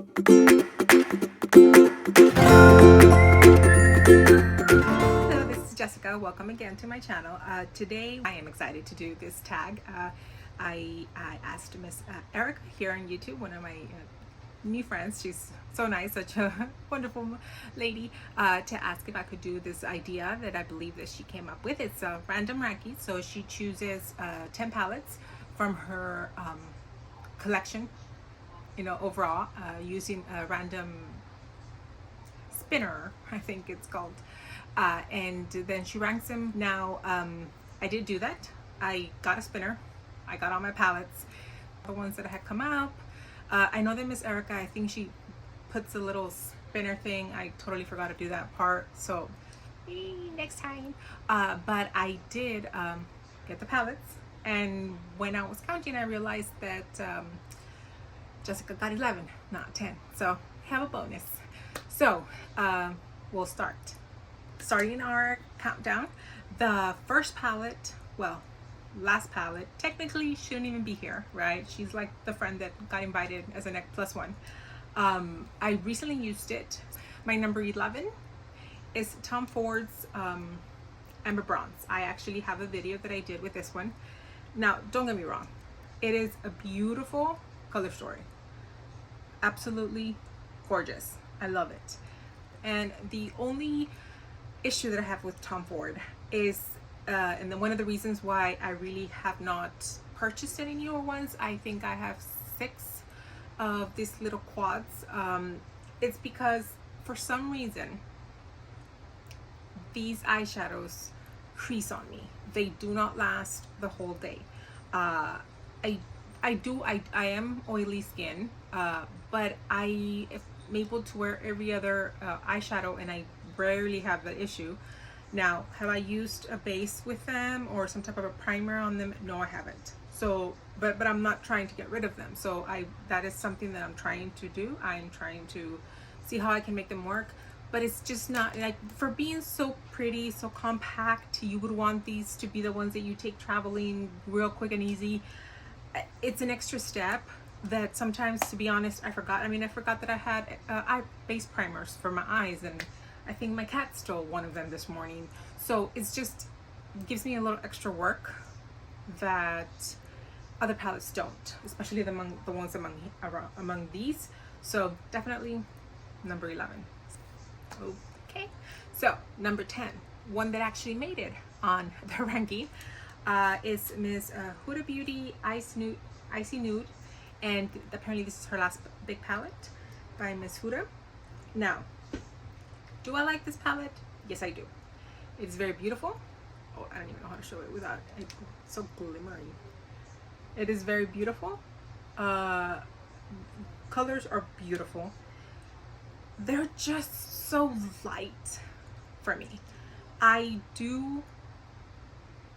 Hello, this is Jessica. Welcome again to my channel. Today I am excited to do this tag. I asked Miss Erica here on YouTube, one of my new friends. She's so nice, such a wonderful lady, to ask if I could do this idea that I believe that she came up with. It's a random ranking, so she chooses 10 palettes from her collection, overall, using a random spinner, I think it's called, and then she ranks them. Now I did do that. I got a spinner, I got all my palettes, the ones that had come up. I know that Miss Erica, I think she puts a little spinner thing. I totally forgot to do that part, so next time. But I did get the palettes, and when I was counting I realized that Jessica got 11, not 10, so I have a bonus. So we'll starting our countdown. The first palette, well, last palette, technically shouldn't even be here, right? She's like the friend that got invited as a next plus one. I recently used it. My number 11 is Tom Ford's Amber Bronze. I actually have a video that I did with this one. Now, don't get me wrong, it is a beautiful color story, absolutely gorgeous. I love it. And the only issue that I have with Tom Ford is, and then one of the reasons why I really have not purchased any newer ones, I think I have 6 of these little quads. It's because for some reason these eyeshadows crease on me. They do not last the whole day. I am oily skin, but I am able to wear every other eyeshadow, and I rarely have the issue. Now, have I used a base with them or some type of a primer on them? No, I haven't. So, but I'm not trying to get rid of them. So that is something that I'm trying to do. I'm trying to see how I can make them work, but it's just not like, for being so pretty, so compact, you would want these to be the ones that you take traveling real quick and easy. It's an extra step that sometimes, to be honest, I forgot. I forgot that I had eye base primers for my eyes, and I think my cat stole one of them this morning. So it's just gives me a little extra work that other palettes don't, especially the ones among these. So definitely number 11. Okay, so number 10, one that actually made it on the ranking, is Miss Huda Beauty Icy Nude, and apparently this is her last big palette by Miss Huda. Now, do I like this palette? Yes, I do. It's very beautiful. Oh, I don't even know how to show it without it. It's so glimmery. It is very beautiful. Colors are beautiful. They're just so light for me. I do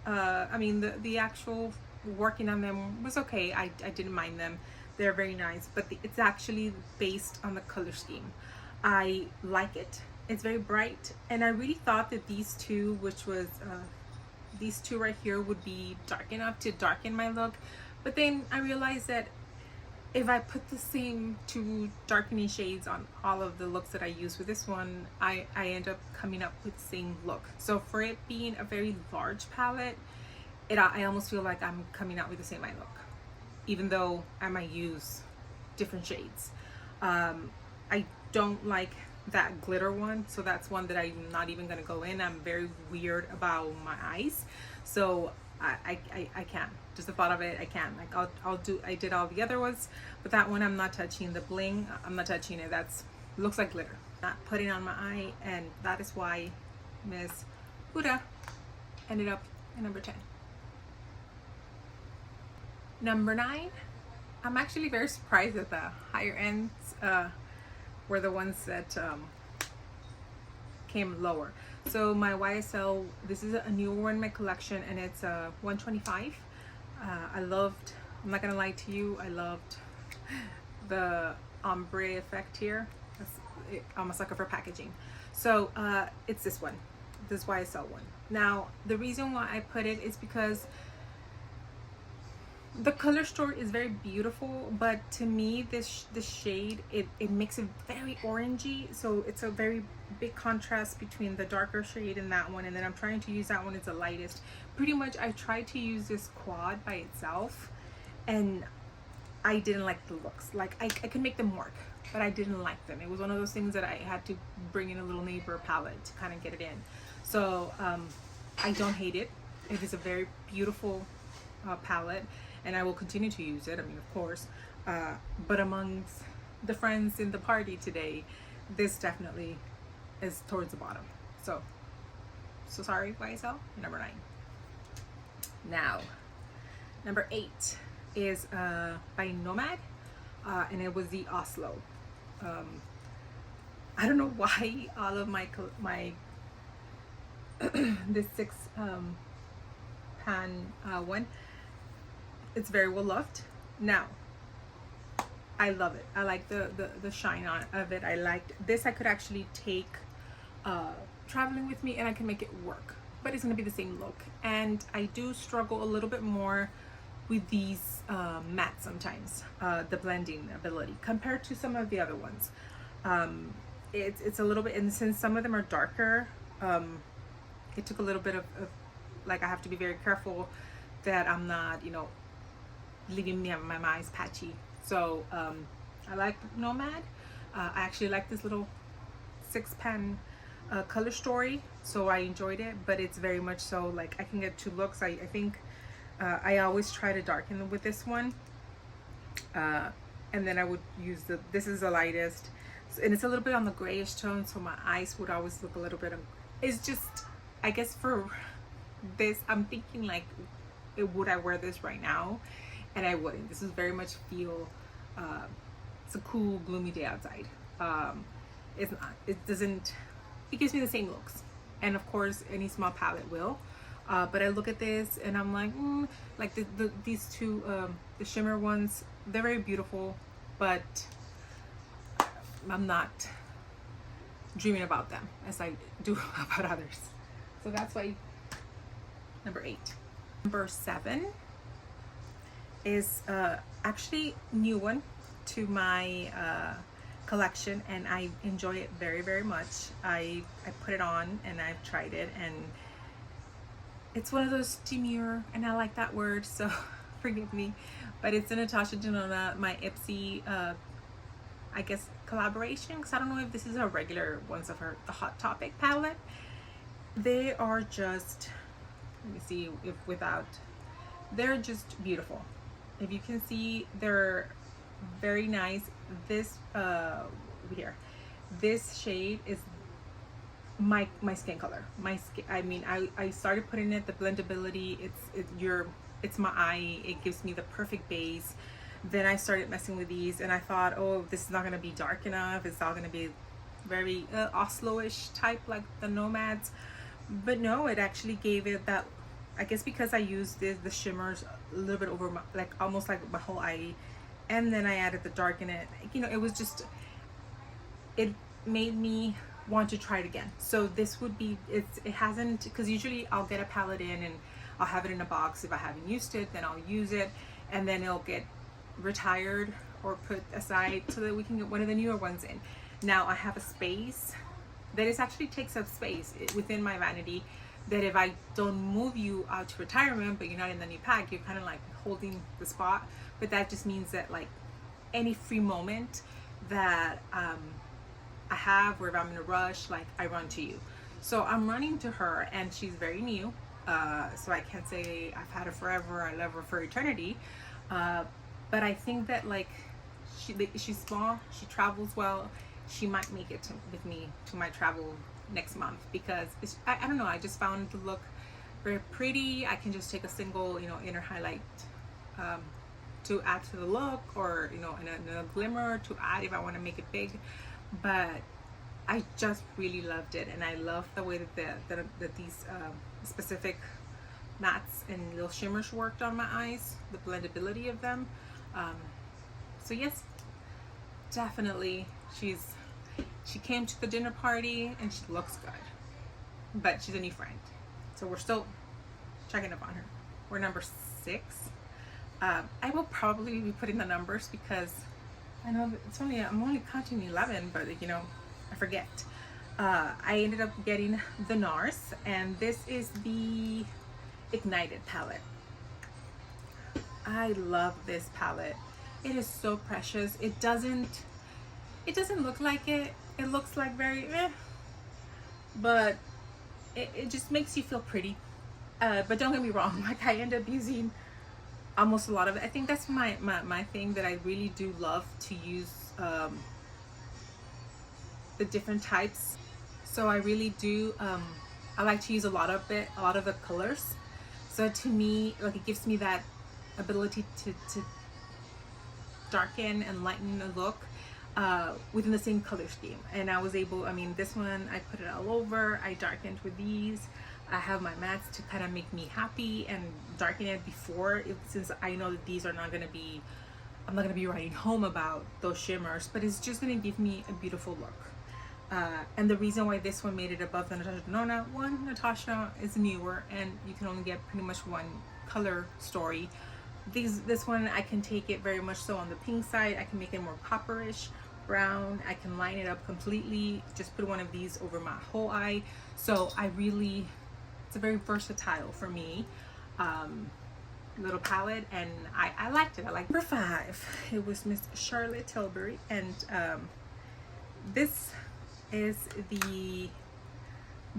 the actual working on them was okay. I didn't mind them. They're very nice, but it's actually based on the color scheme. I like it. It's very bright, and I really thought that these two, which was these two right here, would be dark enough to darken my look. But then I realized that if I put the same 2 darkening shades on all of the looks that I use with this one, I end up coming up with the same look. So for it being a very large palette, I almost feel like I'm coming out with the same eye look, even though I might use different shades. I don't like that glitter one, so that's one that I'm not even gonna go in. I'm very weird about my eyes, so I can't. Just the thought of it, I can't. Like I did all the other ones, but that one I'm not touching. The bling, I'm not touching it. Looks like glitter. Not putting on my eye, and that is why Miss Huda ended up at number 10. Number 9, I'm actually very surprised that the higher ends were the ones that came lower. So my YSL, this is a newer one in my collection, and it's 125. I'm not gonna lie to you, I loved the ombre effect here. I'm a sucker for packaging. So it's this one, this YSL one. Now, the reason why I put it is because The color store is very beautiful, but to me this shade, it makes it very orangey, so it's a very big contrast between the darker shade and that one. And then I'm trying to use that one as the lightest. Pretty much I tried to use this quad by itself and I didn't like the looks. Like I could make them work, but I didn't like them. It was one of those things that I had to bring in a little neighbor palette to kind of get it in. So I don't hate it. It is a very beautiful palette, and I will continue to use it. I mean, of course, but amongst the friends in the party today, this definitely is towards the bottom. So sorry, YSL. Number 9. Now, number 8 is by Nomad, and it was the Oslo. I don't know why all of my this 6 pan one, it's very well loved. Now I love it. I like the shine on of it. I liked this. I could actually take traveling with me and I can make it work, but it's gonna be the same look. And I do struggle a little bit more with these mattes sometimes, the blending ability compared to some of the other ones. It's a little bit, and since some of them are darker, it took a little bit of like, I have to be very careful that I'm not, you know, leaving my eyes patchy. So I like Nomad. I actually like this little 6 pan color story, so I enjoyed it, but it's very much so like I can get 2 looks. I think I always try to darken with this one, and then I would use this is the lightest, and it's a little bit on the grayish tone, so my eyes would always look a little bit it's just, I guess for this I'm thinking like, would I wear this right now? And I wouldn't. This is very much feel it's a cool gloomy day outside. It's not, it doesn't, it gives me the same looks, and of course any small palette will, but I look at this and I'm like, like these 2 the shimmer ones, they're very beautiful, but I'm not dreaming about them as I do about others. So that's why number 8. Number 7 is actually new one to my collection, and I enjoy it very, very much. I put it on and I've tried it, and it's one of those demure, and I like that word, so forgive me, but it's a Natasha Denona, my Ipsy I guess collaboration, because I don't know if this is a regular ones of her, the Hot Topic palette. They are just, let me see if without, they're just beautiful. If you can see, they're very nice. This over here, this shade is my skin color. My skin, I mean, I started putting it, the blendability, it's my eye, it gives me the perfect base. Then I started messing with these and I thought, oh, this is not going to be dark enough, it's all going to be very Oslo-ish type like the Nomads. But no, it actually gave it that, I guess because I used the shimmers a little bit over my, like almost like my whole eye, and then I added the dark in it, you know, it was just, it made me want to try it again. So this would be, it hasn't, because usually I'll get a palette in and I'll have it in a box. If I haven't used it, then I'll use it, and then it'll get retired or put aside so that we can get one of the newer ones in. Now I have a space that is actually takes up space within my vanity, that if I don't move you out to retirement but you're not in the new pack, you're kind of like holding the spot. But that just means that like any free moment that I have, or if I'm in a rush, like I run to you. So I'm running to her, and she's very new, so I can't say I've had her forever, I love her for eternity, but I think that like she's small, she travels well, she might make it with me to my travel next month, because I don't know, I just found the look very pretty. I can just take a single, you know, inner highlight to add to the look, or you know, in a glimmer to add if I want to make it big. But I just really loved it, and I love the way that these specific mattes and little shimmers worked on my eyes, the blendability of them. So yes, definitely she came to the dinner party and she looks good, but she's a new friend, so we're still checking up on her. We're number 6. I will probably be putting the numbers because I know that I'm only counting 11, but you know, I forget. I ended up getting the NARS, and this is the Ignited palette. I love this palette. It is so precious. It doesn't look like it. It looks like very but it just makes you feel pretty. But don't get me wrong, like I end up using almost a lot of it. I think that's my thing, that I really do love to use the different types. So I really do I like to use a lot of the colors. So to me, like, it gives me that ability to darken and lighten the look within the same color scheme. And I was able, I mean, this one I put it all over. I darkened with these. I have my mattes to kind of make me happy and darken it before it, since I know that these are not going to be, I'm not going to be writing home about those shimmers, but it's just going to give me a beautiful look. And the reason why this one made it above the Natasha Denona one, Natasha is newer and you can only get pretty much one color story. This one I can take it very much so on the pink side. I can make it more copperish brown. I can line it up completely, just put one of these over my whole eye. So I really, it's a very versatile for me little palette, and I liked it. I liked number 5. It was Miss Charlotte Tilbury, and this is the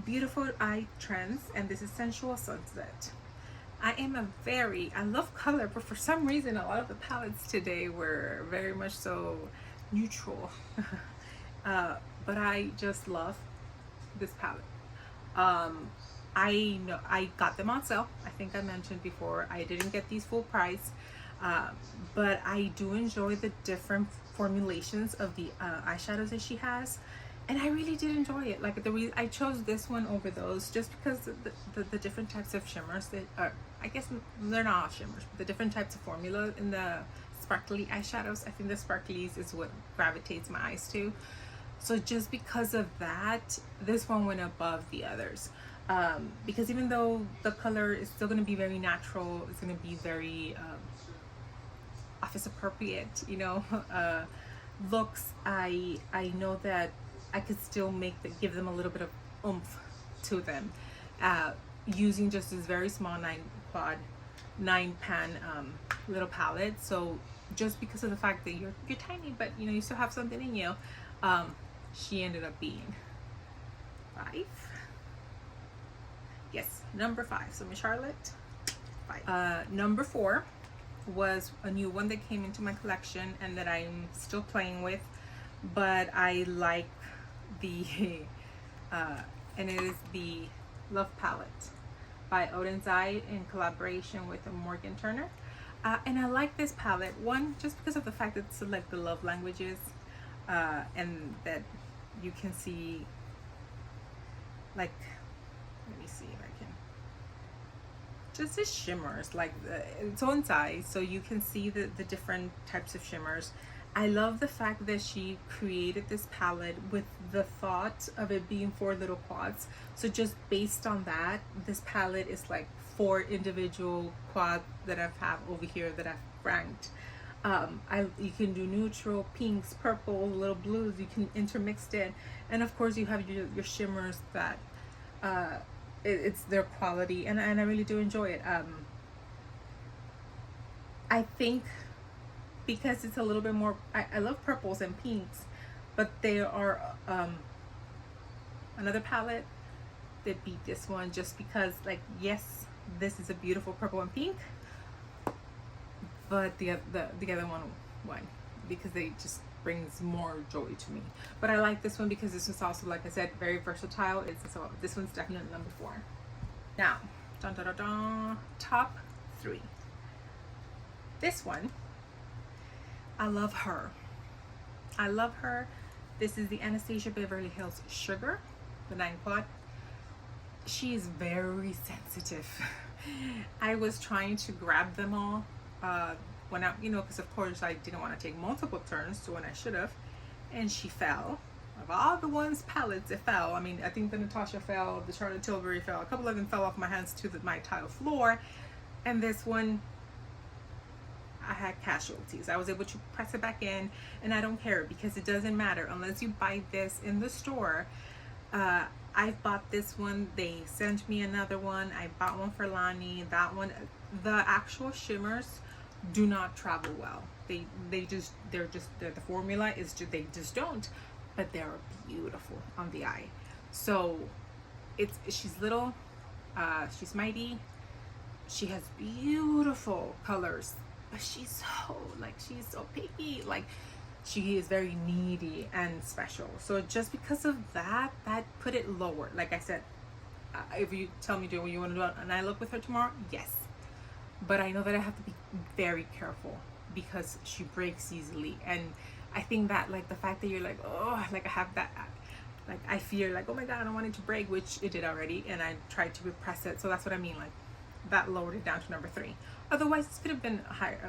Beautiful Eye Trends, and this is Sensual Sunset. I love color, but for some reason a lot of the palettes today were very much so neutral. But I just love this palette. I know I got them on sale. I think I mentioned before I didn't get these full price, but I do enjoy the different formulations of the eyeshadows that she has, and I really did enjoy it. Like, the reason I chose this one over those, just because of the different types of shimmers that are, I guess they're not all shimmers, but the different types of formula in the sparkly eyeshadows. I think the sparklies is what gravitates my eyes to. So just because of that, this one went above the others. Because even though the color is still going to be very natural, it's going to be very office appropriate, you know, looks, I know that I could still give them a little bit of oomph to them, using just this very small 9 pan little palette. So just because of the fact that you're tiny, but you know, you still have something in you, she ended up being 5. Yes, number 5. So Miss Charlotte, 5. Number 4 was a new one that came into my collection and that I'm still playing with, but I like the and it is the Love Palette by Odin's Eye in collaboration with Morgan Turner. And I like this palette, one, just because of the fact that it's like the love languages, and that you can see, like, let me see if I can, just the shimmers, like it's on size, so you can see the different types of shimmers. I love the fact that she created this palette with the thought of it being 4 little quads. So just based on that, this palette is like 4 individual quads that I have over here that I've ranked. You can do neutral, pinks, purple, little blues, you can intermix it, and of course you have your shimmers that it's their quality, and I really do enjoy it. I think because it's a little bit more, I love purples and pinks, but there are another palette that beat this one, just because, like, yes, this is a beautiful purple and pink, but the other one won because they just brings more joy to me. But I like this one because this is also, like I said, very versatile. So this one's definitely number 4. Now, dun, dun, dun, dun, top 3. This one, I love her. I love her. This is the Anastasia Beverly Hills Sugar, the 9 quad. She is very sensitive. I was trying to grab them all when I, you know, because of course I didn't want to take multiple turns to when I should have, and she fell. Of all the ones palettes, it fell. I mean, I think the Natasha fell, the Charlotte Tilbury fell, a couple of them fell off my hands to my tile floor, and this one I had casualties. I was able to press it back in, and I don't care because it doesn't matter unless you buy this in the store. I bought this one, they sent me another one, I bought one for Lani. That one, the actual shimmers do not travel well. They're the formula is just, they just don't, but they're beautiful on the eye. So she's little, she's mighty, she has beautiful colors, but she's so picky. Like, she is very needy and special. So just because of that put it lower. Like I said, if you tell me, do you want to do an eye look with her tomorrow? Yes. But I know that I have to be very careful because she breaks easily. And I think that, like, the fact that you're like, oh, like I have that, like I fear, like, oh my God, I don't want it to break, which it did already. And I tried to repress it. So that's what I mean. Like, that lowered it down to number 3. Otherwise, this could have been higher,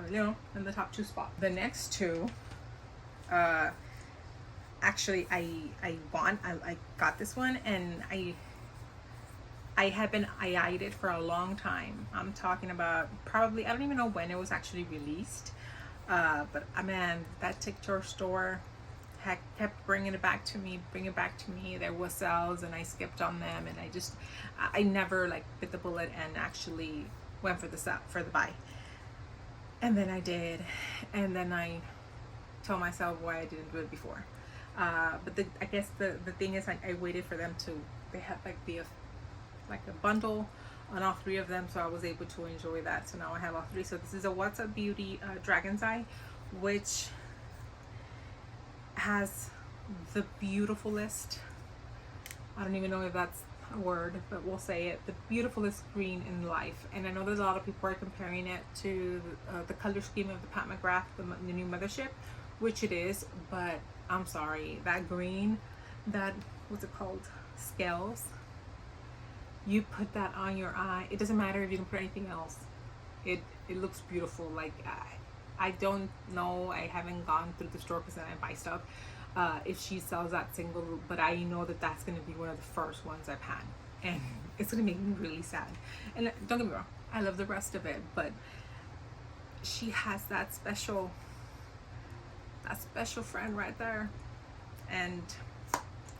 in the top 2 spot. The next 2, actually I got this one, and I eyed it for a long time. I'm talking about probably, I don't even know when it was actually released, but man, that TikTok store had kept bringing it back to me. There was sales and I skipped on them, and I never like bit the bullet and actually went for the buy. And then I did, and then I tell myself why I didn't do it before. But I guess the thing is, like, I waited for them to, they had like a bundle on all 3 of them, so I was able to enjoy that. So now I have all 3. So this is a What's Up Beauty Dragon's Eye, which has the beautifulest, I don't even know if that's a word, but we'll say it, the beautifulest green in life. And I know there's a lot of people are comparing it to the color scheme of the Pat McGrath, the new Mothership, which it is, but I'm sorry, that green, that, what's it called, scales, you put that on your eye, it doesn't matter if you can put anything else, it looks beautiful. Like, I don't know, I haven't gone through the store because then I buy stuff, if she sells that single, but I know that that's going to be one of the first ones I've had, and it's going to make me really sad. And don't get me wrong, I love the rest of it, but she has that special friend right there, and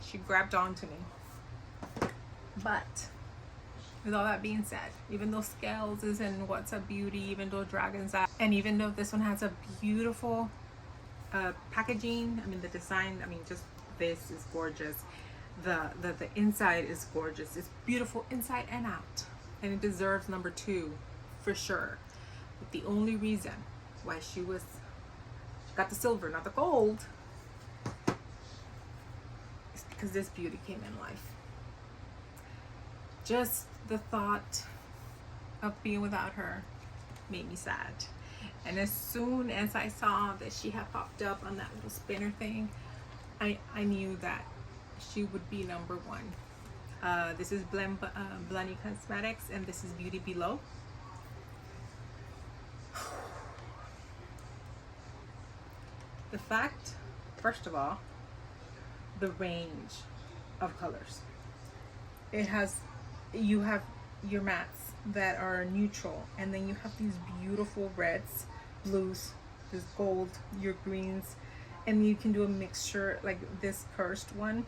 she grabbed onto me. But with all that being said, even though Scales is in What's Up Beauty, even though Dragon's Eye, and even though this one has a beautiful packaging, I mean, the design, I mean, just this is gorgeous. The inside is gorgeous. It's beautiful inside and out, and it deserves number 2 for sure. But the only reason why she got the silver, not the gold, is because this beauty came in life. Just the thought of being without her made me sad. And as soon as I saw that she had popped up on that little spinner thing, I knew that she would be number 1. This is Blunny Cosmetics, and this is Beauty Below. The fact, first of all, the range of colors. You have your mattes that are neutral, and then you have these beautiful reds, blues, this gold, your greens, and you can do a mixture like this first one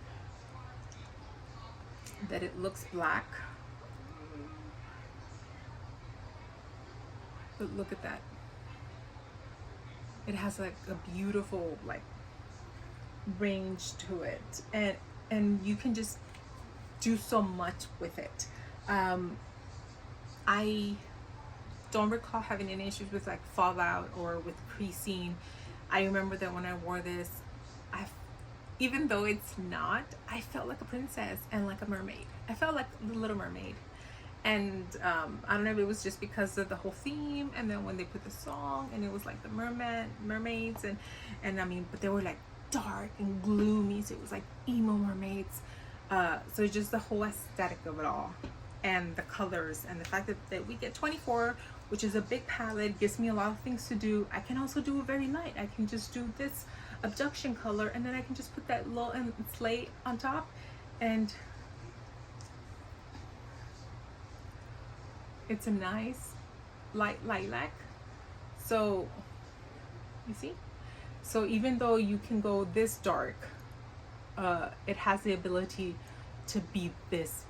that it looks black, but look at that, it has like a beautiful like range to it, and you can just do so much with it. I don't recall having any issues with like fallout or with creasing. I remember that when I wore this, even though it's not, I felt like a princess and like a mermaid. I felt like the Little Mermaid. And I don't know if it was just because of the whole theme, and then when they put the song and it was like the mermaids, and I mean, but they were like dark and gloomy, so it was like emo mermaids. So just the whole aesthetic of it all, and the colors, and the fact that we get 24, which is a big palette, gives me a lot of things to do. I can also do it very light. I can just do this abduction color, and then I can just put that little and slate on top, and it's a nice light lilac. So You see? So even though you can go this dark, it has the ability to be this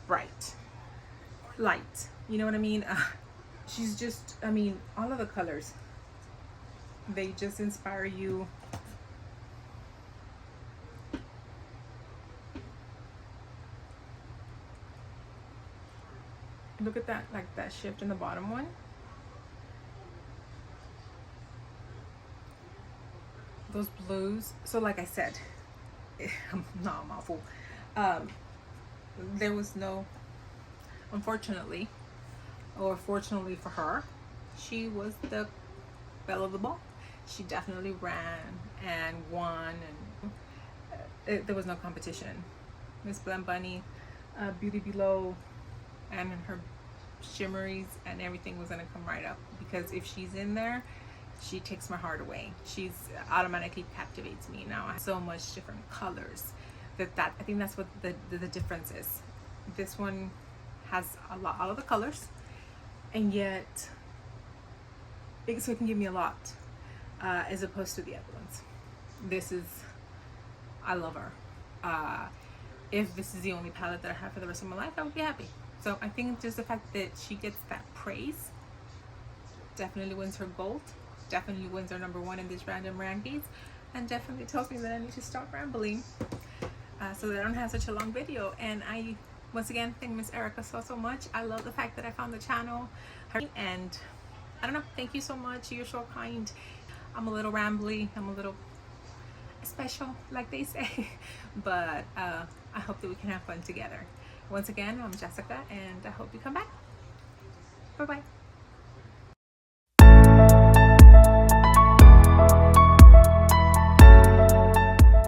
bright light. You know what I mean? She's just, I mean, all of the colors, they just inspire you. Look at that, like that shift in the bottom one. Those blues. So like I said, no, I'm awful. There was no, unfortunately, or fortunately for her, she was the belle of the ball. She definitely ran and won, and there was no competition. Miss Blend Bunny, Beauty Below, and her shimmeries and everything was gonna come right up, because if she's in there, she takes my heart away. She's automatically captivates me. Now I have so much different colors that I think that's what the difference is. This one has a lot, all of the colors, and yet so it can give me a lot, as opposed to the other ones. This is, I love her. If this is the only palette that I have for the rest of my life, I would be happy. So I think just the fact that she gets that praise definitely wins her gold, definitely wins her #1 in this random rankings, and definitely tells me that I need to stop rambling, so that I don't have such a long video. And I once again thank Miss Erica so much. I love the fact that I found the channel, and I don't know, thank you so much. You're so kind. I'm a little rambly, I'm a little special, like they say, but I hope that we can have fun together. Once again, I'm Jessica, and I hope you come back. Bye bye.